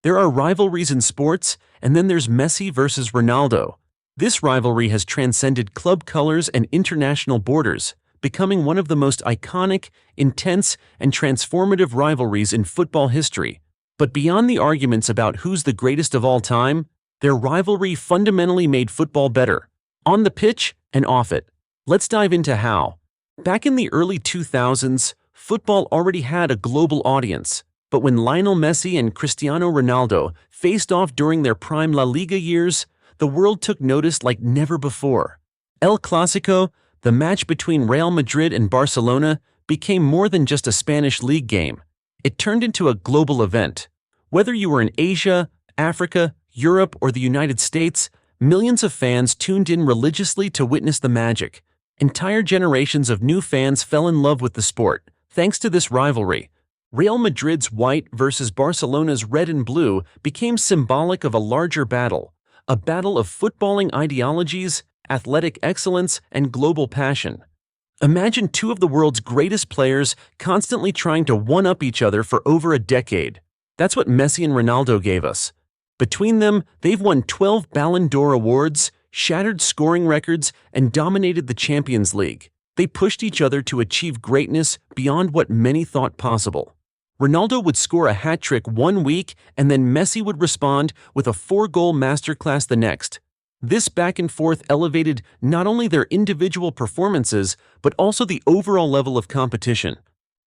There are rivalries in sports, and then there's Messi versus Ronaldo. This rivalry has transcended club colors and international borders, becoming one of the most iconic, intense, and transformative rivalries in football history. But beyond the arguments about who's the greatest of all time, their rivalry fundamentally made football better, on the pitch and off it. Let's dive into how. Back in the early 2000s, football already had a global audience. But when Lionel Messi and Cristiano Ronaldo faced off during their prime La Liga years, the world took notice like never before. El Clásico, the match between Real Madrid and Barcelona, became more than just a Spanish league game. It turned into a global event. Whether you were in Asia, Africa, Europe, or the United States, millions of fans tuned in religiously to witness the magic. Entire generations of new fans fell in love with the sport, thanks to this rivalry. Real Madrid's white versus Barcelona's red and blue became symbolic of a larger battle, a battle of footballing ideologies, athletic excellence, and global passion. Imagine two of the world's greatest players constantly trying to one-up each other for over a decade. That's what Messi and Ronaldo gave us. Between them, they've won 12 Ballon d'Or awards, shattered scoring records, and dominated the Champions League. They pushed each other to achieve greatness beyond what many thought possible. Ronaldo would score a hat-trick one week, and then Messi would respond with a 4-goal masterclass the next. This back and forth elevated not only their individual performances, but also the overall level of competition.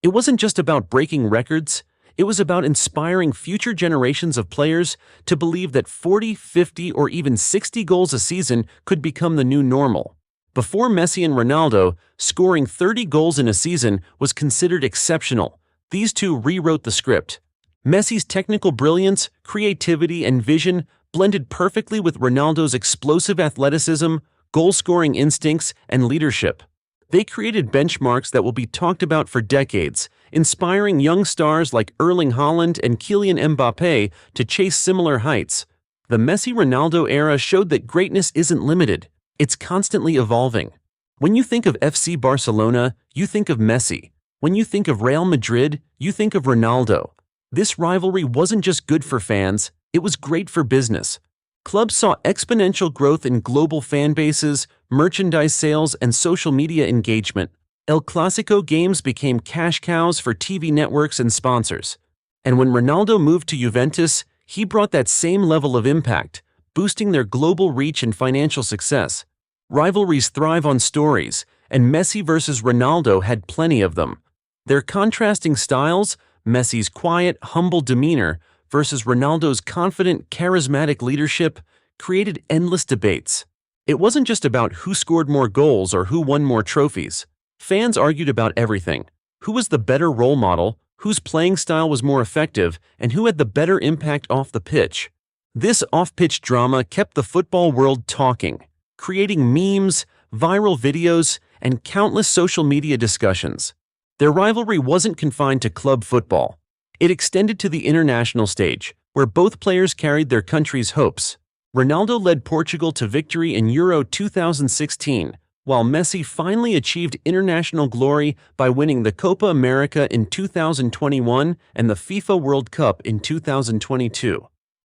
It wasn't just about breaking records, it was about inspiring future generations of players to believe that 40, 50, or even 60 goals a season could become the new normal. Before Messi and Ronaldo, scoring 30 goals in a season was considered exceptional. These two rewrote the script. Messi's technical brilliance, creativity, and vision blended perfectly with Ronaldo's explosive athleticism, goal-scoring instincts, and leadership. They created benchmarks that will be talked about for decades, inspiring young stars like Erling Haaland and Kylian Mbappé to chase similar heights. The Messi-Ronaldo era showed that greatness isn't limited, it's constantly evolving. When you think of FC Barcelona, you think of Messi. When you think of Real Madrid, you think of Ronaldo. This rivalry wasn't just good for fans, it was great for business. Clubs saw exponential growth in global fan bases, merchandise sales, and social media engagement. El Clásico games became cash cows for TV networks and sponsors. And when Ronaldo moved to Juventus, he brought that same level of impact, boosting their global reach and financial success. Rivalries thrive on stories, and Messi versus Ronaldo had plenty of them. Their contrasting styles, Messi's quiet, humble demeanor versus Ronaldo's confident, charismatic leadership, created endless debates. It wasn't just about who scored more goals or who won more trophies. Fans argued about everything. Who was the better role model, whose playing style was more effective, and who had the better impact off the pitch. This off-pitch drama kept the football world talking, creating memes, viral videos, and countless social media discussions. Their rivalry wasn't confined to club football. It extended to the international stage, where both players carried their country's hopes. Ronaldo led Portugal to victory in Euro 2016, while Messi finally achieved international glory by winning the Copa America in 2021 and the FIFA World Cup in 2022.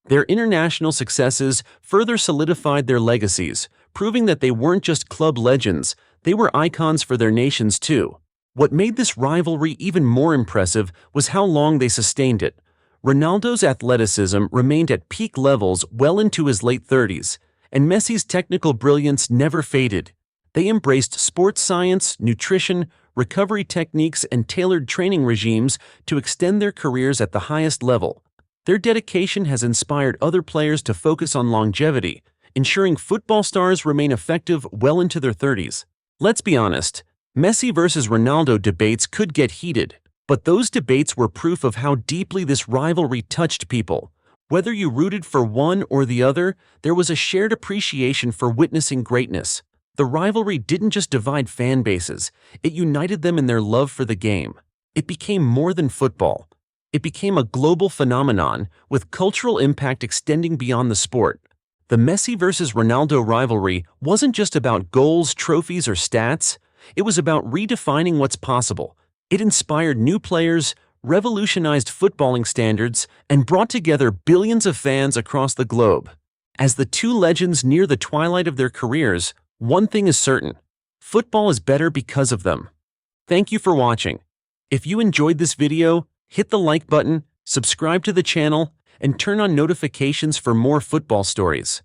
Their international successes further solidified their legacies, proving that they weren't just club legends, they were icons for their nations too. What made this rivalry even more impressive was how long they sustained it. Ronaldo's athleticism remained at peak levels well into his late 30s, and Messi's technical brilliance never faded. They embraced sports science, nutrition, recovery techniques, and tailored training regimes to extend their careers at the highest level. Their dedication has inspired other players to focus on longevity, ensuring football stars remain effective well into their 30s. Let's be honest, Messi versus Ronaldo debates could get heated, but those debates were proof of how deeply this rivalry touched people. Whether you rooted for one or the other, there was a shared appreciation for witnessing greatness. The rivalry didn't just divide fan bases, it united them in their love for the game. It became more than football. It became a global phenomenon, with cultural impact extending beyond the sport. The Messi versus Ronaldo rivalry wasn't just about goals, trophies, or stats. It was about redefining what's possible. It inspired new players, revolutionized footballing standards and brought together billions of fans across the globe. As the two legends near the twilight of their careers, one thing is certain: football is better because of them. Thank you for watching. If you enjoyed this video, hit the like button, subscribe to the channel, and turn on notifications for more football stories.